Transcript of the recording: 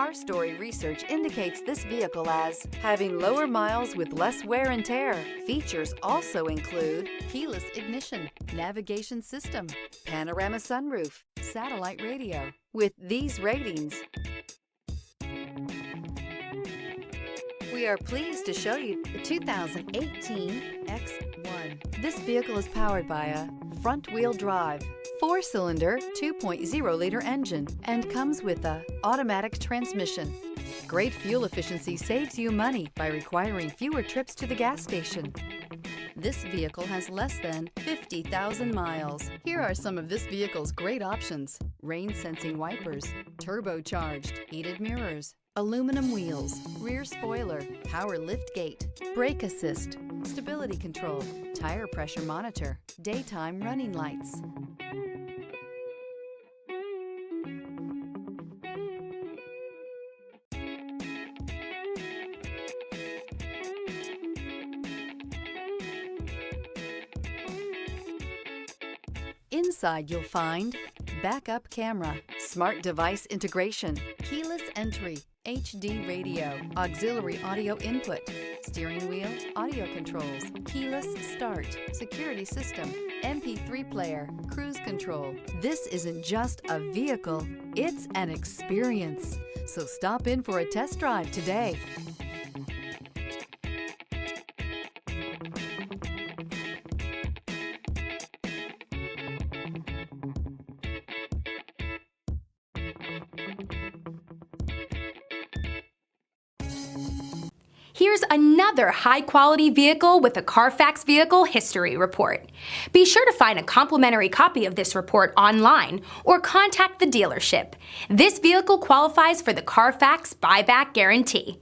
CarStory research indicates this vehicle as having lower miles with less wear and tear. Features also include keyless ignition, navigation system, panorama sunroof, satellite radio. With these ratings, we are pleased to show you the 2018 X1. This vehicle is powered by a front-wheel drive, 4-cylinder, 2.0-liter engine and comes with a automatic transmission. Great fuel efficiency saves you money by requiring fewer trips to the gas station. This vehicle has less than 50,000 miles. Here are some of this vehicle's great options: rain-sensing wipers, turbocharged, heated mirrors, aluminum wheels, rear spoiler, power liftgate, brake assist, stability control, tire pressure monitor, daytime running lights. Inside you'll find backup camera, smart device integration, keyless entry, HD radio, auxiliary audio input, steering wheel audio controls, keyless start, security system, MP3 player, cruise control. This isn't just a vehicle, it's an experience. So stop in for a test drive today. Here's another high-quality vehicle with a Carfax Vehicle History Report. Be sure to find a complimentary copy of this report online or contact the dealership. This vehicle qualifies for the Carfax Buyback Guarantee.